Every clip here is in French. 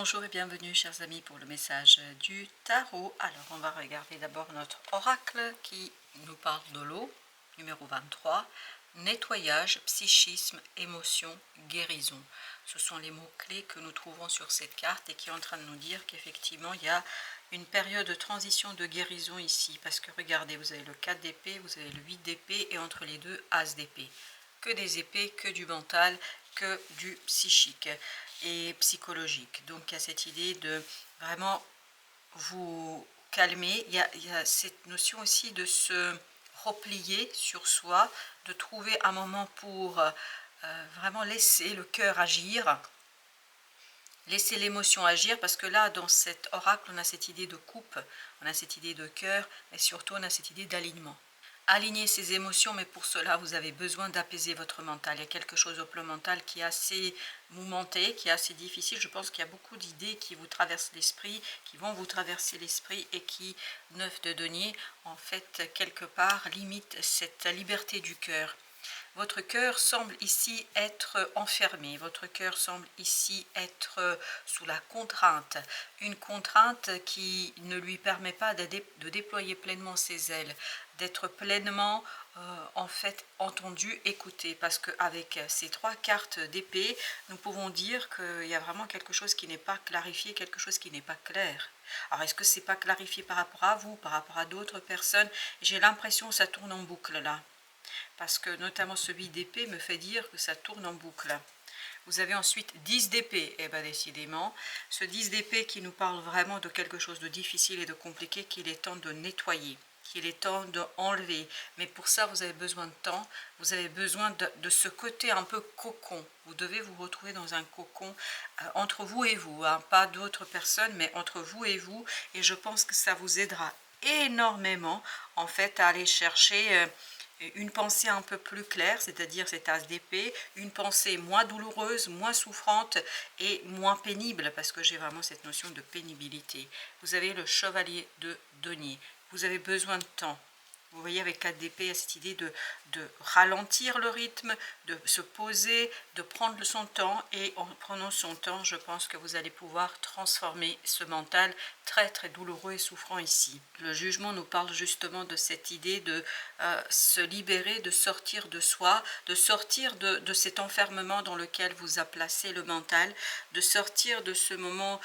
Bonjour et bienvenue chers amis pour le message du tarot. Alors on va regarder d'abord notre oracle qui nous parle de l'eau, numéro 23. Nettoyage, psychisme, émotion, guérison. Ce sont les mots-clés que nous trouvons sur cette carte et qui est en train de nous dire qu'effectivement il y a une période de transition de guérison ici. Parce que regardez, vous avez le 4 d'épée, vous avez le 8 d'épée et entre les deux, As d'épée. Que des épées, que du mental, que du psychique et psychologique. Donc il y a cette idée de vraiment vous calmer. Il y a cette notion aussi de se replier sur soi, de trouver un moment pour vraiment laisser le cœur agir, laisser l'émotion agir, parce que là, dans cet oracle, on a cette idée de coupe, on a cette idée de cœur, et surtout on a cette idée d'alignement. Aligner ses émotions, mais pour cela, vous avez besoin d'apaiser votre mental. Il y a quelque chose au plan mental qui est assez mouvementé, qui est assez difficile. Je pense qu'il y a beaucoup d'idées qui vous traversent l'esprit, qui vont vous traverser l'esprit et qui, 9 de denier, en fait, quelque part, limite cette liberté du cœur. Votre cœur semble ici être enfermé, votre cœur semble ici être sous la contrainte, une contrainte qui ne lui permet pas de déployer pleinement ses ailes, d'être pleinement en fait entendu, écouté, parce qu'avec ces trois cartes d'épée, nous pouvons dire qu'il y a vraiment quelque chose qui n'est pas clarifié, quelque chose qui n'est pas clair. Alors est-ce que c'est pas clarifié par rapport à vous, par rapport à d'autres personnes? J'ai l'impression que ça tourne en boucle là. Parce que notamment celui d'épée me fait dire que ça tourne en boucle. Vous avez ensuite 10 d'épée, et bien décidément, ce 10 d'épée qui nous parle vraiment de quelque chose de difficile et de compliqué qu'il est temps de nettoyer, qu'il est temps d'enlever. Mais pour ça, vous avez besoin de temps, vous avez besoin de ce côté un peu cocon. Vous devez vous retrouver dans un cocon entre vous et vous, hein, pas d'autres personnes, mais entre vous et vous. Et je pense que ça vous aidera énormément, en fait, à aller chercher une pensée un peu plus claire, c'est-à-dire cet as d'épée, une pensée moins douloureuse, moins souffrante et moins pénible, parce que j'ai vraiment cette notion de pénibilité. Vous avez le chevalier de denier, vous avez besoin de temps. Vous voyez, avec 4 d'épée, il y a cette idée de ralentir le rythme, de se poser, de prendre son temps. Et en prenant son temps, je pense que vous allez pouvoir transformer ce mental très très douloureux et souffrant ici. Le jugement nous parle justement de cette idée de se libérer, de sortir de soi, de sortir de cet enfermement dans lequel vous a placé le mental, de sortir de ce moment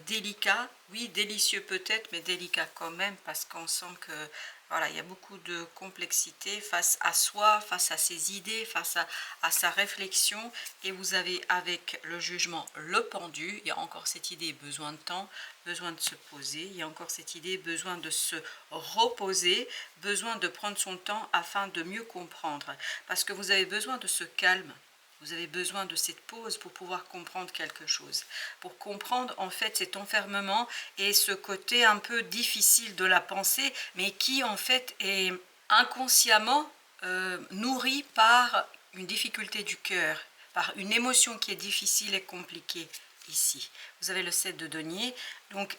délicat, oui, délicieux peut-être, mais délicat quand même, parce qu'on sent que voilà, il y a beaucoup de complexité face à soi, face à ses idées, face à sa réflexion. Et vous avez avec le jugement le pendu, il y a encore cette idée besoin de temps, besoin de se poser. Il y a encore cette idée besoin de se reposer, besoin de prendre son temps afin de mieux comprendre. Parce que vous avez besoin de ce calme. Vous avez besoin de cette pause pour pouvoir comprendre quelque chose. Pour comprendre en fait cet enfermement et ce côté un peu difficile de la pensée, mais qui en fait est inconsciemment nourri par une difficulté du cœur, par une émotion qui est difficile et compliquée ici. Vous avez le 7 de denier, donc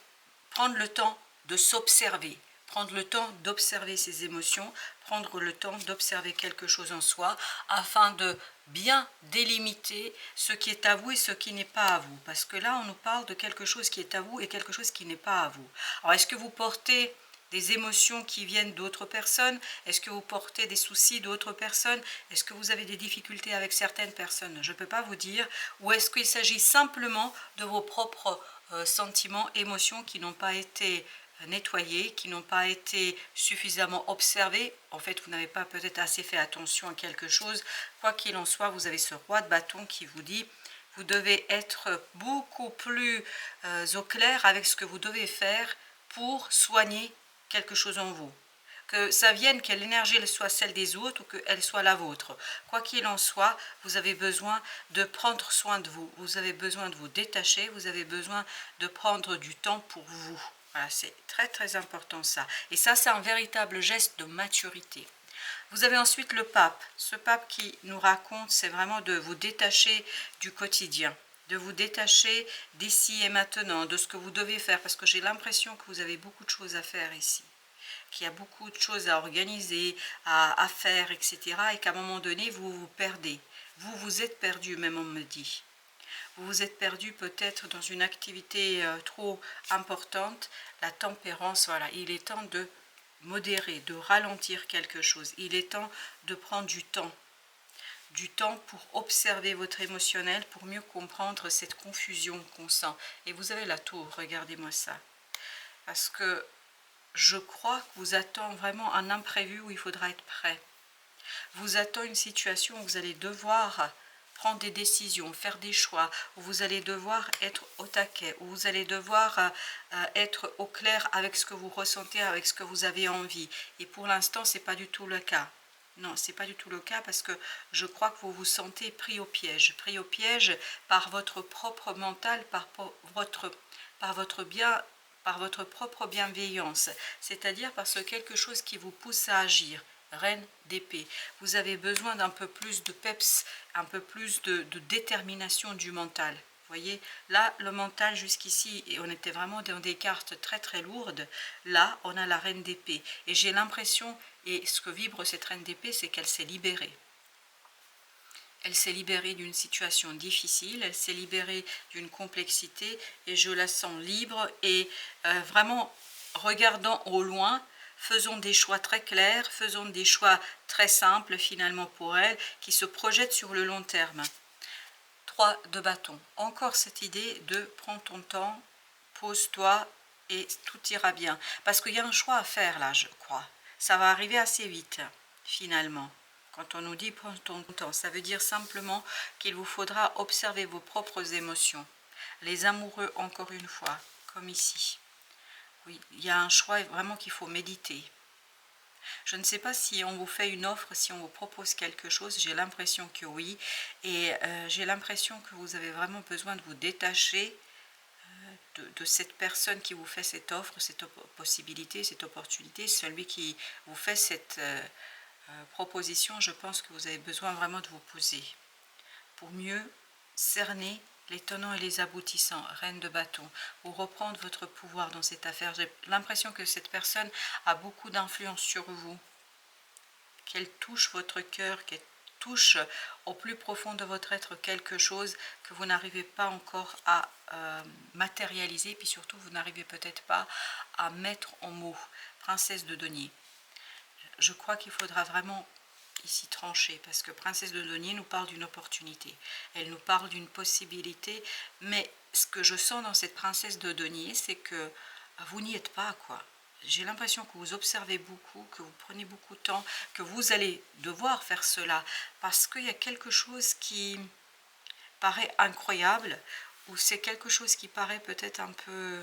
prendre le temps de s'observer, prendre le temps d'observer ses émotions, prendre le temps d'observer quelque chose en soi, afin de bien délimiter ce qui est à vous et ce qui n'est pas à vous. Parce que là, on nous parle de quelque chose qui est à vous et quelque chose qui n'est pas à vous. Alors, est-ce que vous portez des émotions qui viennent d'autres personnes? Est-ce que vous portez des soucis d'autres personnes? Est-ce que vous avez des difficultés avec certaines personnes? Je ne peux pas vous dire. Ou est-ce qu'il s'agit simplement de vos propres sentiments, émotions qui n'ont pas été nettoyés, qui n'ont pas été suffisamment observés? En fait, vous n'avez pas peut-être assez fait attention à quelque chose. Quoi qu'il en soit, vous avez ce roi de bâton qui vous dit: vous devez être beaucoup plus au clair avec ce que vous devez faire pour soigner quelque chose en vous. Que ça vienne, que l'énergie soit celle des autres ou qu'elle soit la vôtre. Quoi qu'il en soit, vous avez besoin de prendre soin de vous. Vous avez besoin de vous détacher, vous avez besoin de prendre du temps pour vous. Voilà, c'est très très important ça. Et ça, c'est un véritable geste de maturité. Vous avez ensuite le pape. Ce pape qui nous raconte, c'est vraiment de vous détacher du quotidien, de vous détacher d'ici et maintenant, de ce que vous devez faire, parce que j'ai l'impression que vous avez beaucoup de choses à faire ici, qu'il y a beaucoup de choses à organiser, à faire, etc. Et qu'à un moment donné, vous vous perdez. Vous êtes perdu, même on me dit. vous vous êtes perdu peut-être dans une activité trop importante. La tempérance, voilà, il est temps de modérer, de ralentir quelque chose. Il est temps de prendre du temps pour observer votre émotionnel, pour mieux comprendre cette confusion qu'on sent. Et vous avez la tour, regardez-moi ça. Parce que je crois que vous attend vraiment un imprévu où il faudra être prêt. Vous attend une situation où vous allez devoir prendre des décisions, faire des choix, où vous allez devoir être au taquet, où vous allez devoir être au clair avec ce que vous ressentez, avec ce que vous avez envie. Et pour l'instant, ce n'est pas du tout le cas. Non, ce n'est pas du tout le cas parce que je crois que vous vous sentez pris au piège par votre propre mental, par votre propre bienveillance, c'est-à-dire parce que quelque chose qui vous pousse à agir. Reine d'épée, vous avez besoin d'un peu plus de peps, un peu plus de détermination du mental. Vous voyez, là, le mental jusqu'ici, et on était vraiment dans des cartes très très lourdes. Là, on a la reine d'épée. Et j'ai l'impression, et ce que vibre cette reine d'épée, c'est qu'elle s'est libérée. Elle s'est libérée d'une situation difficile, elle s'est libérée d'une complexité, et je la sens libre et vraiment regardant au loin. Faisons des choix très clairs, faisons des choix très simples finalement pour elle, qui se projettent sur le long terme. 3 de bâton. Encore cette idée de prends ton temps, pose-toi et tout ira bien. Parce qu'il y a un choix à faire là, je crois. Ça va arriver assez vite, finalement. Quand on nous dit prends ton temps, ça veut dire simplement qu'il vous faudra observer vos propres émotions. Les amoureux, encore une fois, comme ici. Oui, il y a un choix vraiment qu'il faut méditer. Je ne sais pas si on vous fait une offre, si on vous propose quelque chose, j'ai l'impression que oui. Et j'ai l'impression que vous avez vraiment besoin de vous détacher de cette personne qui vous fait cette offre, cette possibilité, cette opportunité. Celui qui vous fait cette proposition, je pense que vous avez besoin vraiment de vous poser pour mieux cerner les tenants et les aboutissants, reine de bâton, pour reprendre votre pouvoir dans cette affaire. J'ai l'impression que cette personne a beaucoup d'influence sur vous, qu'elle touche votre cœur, qu'elle touche au plus profond de votre être quelque chose que vous n'arrivez pas encore à matérialiser, puis surtout vous n'arrivez peut-être pas à mettre en mots. Princesse de denier. Je crois qu'il faudra vraiment ici trancher, parce que princesse de denier nous parle d'une opportunité, elle nous parle d'une possibilité, mais ce que je sens dans cette princesse de denier, c'est que vous n'y êtes pas, quoi. J'ai l'impression que vous observez beaucoup, que vous prenez beaucoup de temps, que vous allez devoir faire cela, parce qu'il y a quelque chose qui paraît incroyable, ou c'est quelque chose qui paraît peut-être un peu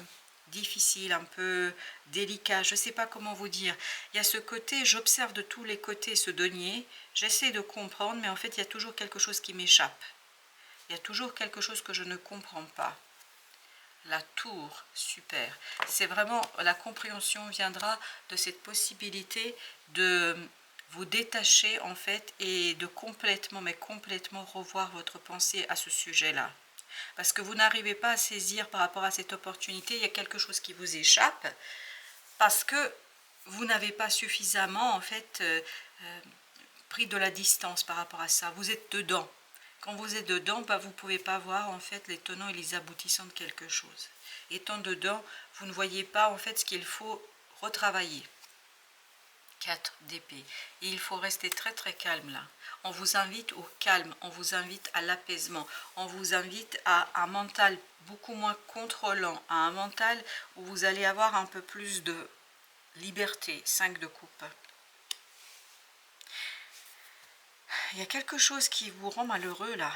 difficile, un peu délicat, je ne sais pas comment vous dire. Il y a ce côté, j'observe de tous les côtés ce denier, j'essaie de comprendre, mais en fait il y a toujours quelque chose qui m'échappe. Il y a toujours quelque chose que je ne comprends pas. La tour, super. C'est vraiment, la compréhension viendra de cette possibilité de vous détacher en fait et de complètement, mais complètement revoir votre pensée à ce sujet-là. Parce que vous n'arrivez pas à saisir par rapport à cette opportunité, il y a quelque chose qui vous échappe, parce que vous n'avez pas suffisamment en fait pris de la distance par rapport à ça. Vous êtes dedans. Quand vous êtes dedans, bah, vous ne pouvez pas voir en fait les tenants et les aboutissants de quelque chose. Étant dedans, vous ne voyez pas en fait ce qu'il faut retravailler. 4 d'épée. Et il faut rester très très calme là. On vous invite au calme, on vous invite à l'apaisement, on vous invite à un mental beaucoup moins contrôlant, à un mental où vous allez avoir un peu plus de liberté. 5 de coupe. Il y a quelque chose qui vous rend malheureux là.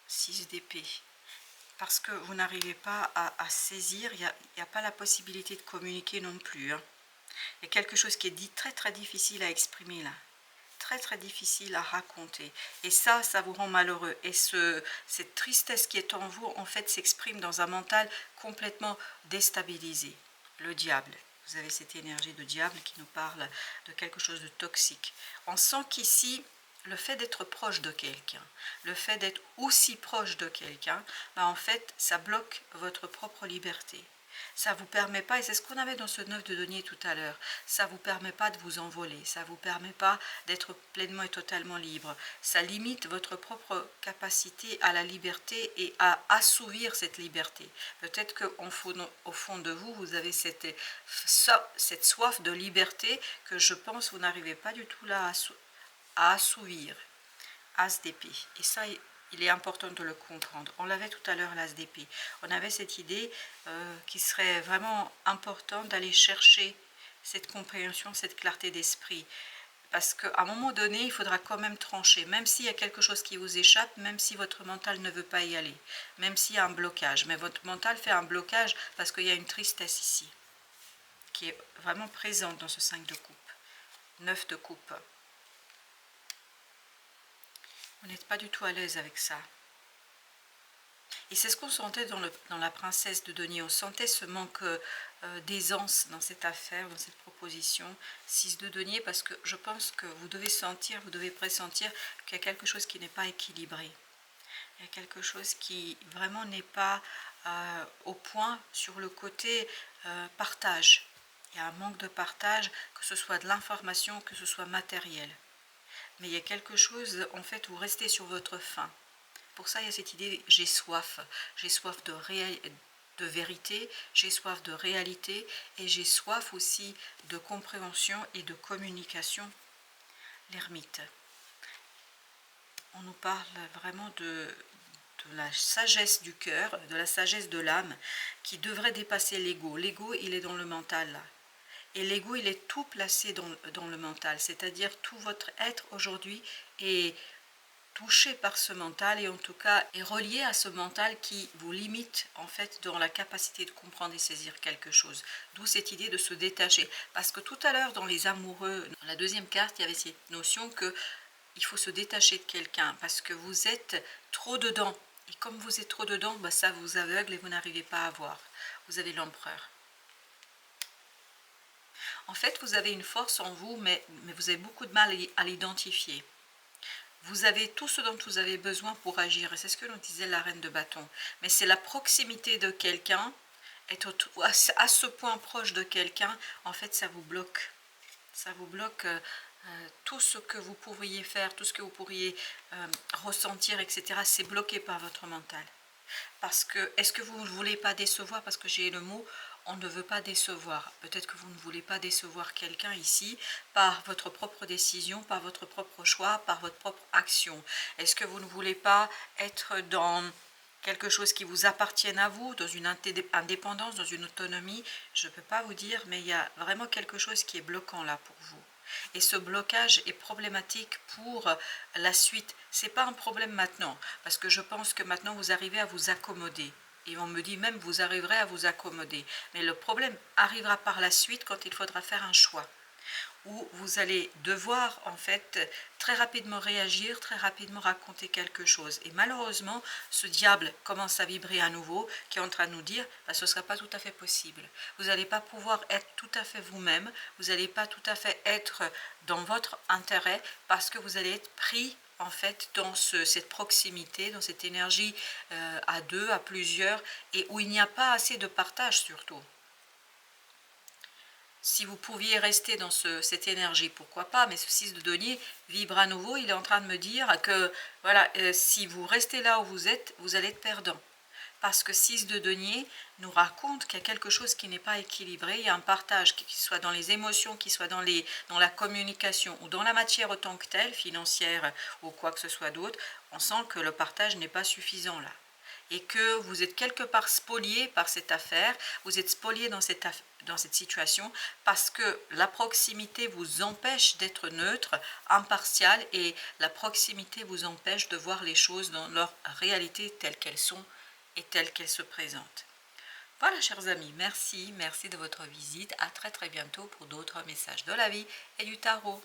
6 d'épée. Parce que vous n'arrivez pas à saisir, il n'y a pas la possibilité de communiquer non plus. Hein. Il y a quelque chose qui est dit très très difficile à exprimer là. Très très difficile à raconter. Et ça vous rend malheureux. Et cette tristesse qui est en vous, en fait, s'exprime dans un mental complètement déstabilisé. Le diable. Vous avez cette énergie de diable qui nous parle de quelque chose de toxique. On sent qu'ici, le fait d'être proche de quelqu'un, le fait d'être aussi proche de quelqu'un, ben en fait, ça bloque votre propre liberté. Ça ne vous permet pas, et c'est ce qu'on avait dans ce 9 de denier tout à l'heure, ça ne vous permet pas de vous envoler, ça ne vous permet pas d'être pleinement et totalement libre. Ça limite votre propre capacité à la liberté et à assouvir cette liberté. Peut-être qu'au fond de vous, vous avez cette soif de liberté que je pense que vous n'arrivez pas du tout là à assouvir. As d'épée. Et ça, il est important de le comprendre. On l'avait tout à l'heure, l'as d'épée. On avait cette idée qu'il serait vraiment important d'aller chercher cette compréhension, cette clarté d'esprit. Parce qu'à un moment donné, il faudra quand même trancher, même s'il y a quelque chose qui vous échappe, même si votre mental ne veut pas y aller, même s'il y a un blocage. Mais votre mental fait un blocage parce qu'il y a une tristesse ici, qui est vraiment présente dans ce 5 de coupe, 9 de coupe. Vous n'êtes pas du tout à l'aise avec ça. Et c'est ce qu'on sentait dans la princesse de denier. On sentait ce manque d'aisance dans cette affaire, dans cette proposition. 6 de denier, parce que je pense que vous devez sentir, vous devez pressentir qu'il y a quelque chose qui n'est pas équilibré. Il y a quelque chose qui vraiment n'est pas au point sur le côté partage. Il y a un manque de partage, que ce soit de l'information, que ce soit matériel. Mais il y a quelque chose, en fait, vous restez sur votre faim. Pour ça, il y a cette idée, j'ai soif de vérité, j'ai soif de réalité, et j'ai soif aussi de compréhension et de communication. L'ermite. On nous parle vraiment de la sagesse du cœur, de la sagesse de l'âme, qui devrait dépasser l'ego. L'ego, il est dans le mental, là. Et l'ego, il est tout placé dans le mental, c'est-à-dire tout votre être aujourd'hui est touché par ce mental, et en tout cas est relié à ce mental qui vous limite en fait dans la capacité de comprendre et saisir quelque chose. D'où cette idée de se détacher. Parce que tout à l'heure dans les amoureux, dans la deuxième carte, il y avait cette notion que il faut se détacher de quelqu'un parce que vous êtes trop dedans. Et comme vous êtes trop dedans, bah ça vous aveugle et vous n'arrivez pas à voir. Vous avez l'empereur. En fait, vous avez une force en vous, mais vous avez beaucoup de mal à l'identifier. Vous avez tout ce dont vous avez besoin pour agir. Et c'est ce que nous disait la reine de bâton. Mais c'est la proximité de quelqu'un, être à ce point proche de quelqu'un, en fait, ça vous bloque. Ça vous bloque tout ce que vous pourriez faire, tout ce que vous pourriez ressentir, etc. C'est bloqué par votre mental. Parce que, est-ce que vous ne voulez pas décevoir? Parce que j'ai le mot, on ne veut pas décevoir. Peut-être que vous ne voulez pas décevoir quelqu'un ici par votre propre décision, par votre propre choix, par votre propre action. Est-ce que vous ne voulez pas être dans quelque chose qui vous appartienne à vous, dans une indépendance, dans une autonomie? Je ne peux pas vous dire, mais il y a vraiment quelque chose qui est bloquant là pour vous. Et ce blocage est problématique pour la suite. Ce n'est pas un problème maintenant, parce que je pense que maintenant vous arrivez à vous accommoder. Et on me dit même vous arriverez à vous accommoder. Mais le problème arrivera par la suite quand il faudra faire un choix. Où vous allez devoir en fait très rapidement réagir, très rapidement raconter quelque chose. Et malheureusement, ce diable commence à vibrer à nouveau, qui est en train de nous dire bah, ce ne sera pas tout à fait possible. Vous n'allez pas pouvoir être tout à fait vous-même, vous n'allez pas tout à fait être dans votre intérêt, parce que vous allez être pris en fait dans cette proximité, dans cette énergie à deux, à plusieurs, et où il n'y a pas assez de partage surtout. Si vous pouviez rester dans cette énergie, pourquoi pas, mais ce 6 de denier vibre à nouveau, il est en train de me dire que voilà, si vous restez là où vous êtes, vous allez être perdant. Parce que 6 de denier nous raconte qu'il y a quelque chose qui n'est pas équilibré, il y a un partage qui soit dans les émotions, qui soit dans la communication ou dans la matière en tant que telle, financière ou quoi que ce soit d'autre, on sent que le partage n'est pas suffisant là. Et que vous êtes quelque part spolié par cette affaire, vous êtes spolié dans cette situation parce que la proximité vous empêche d'être neutre, impartial, et la proximité vous empêche de voir les choses dans leur réalité telles qu'elles sont et telles qu'elles se présentent. Voilà, chers amis, merci de votre visite. À très bientôt pour d'autres messages de la vie et du tarot.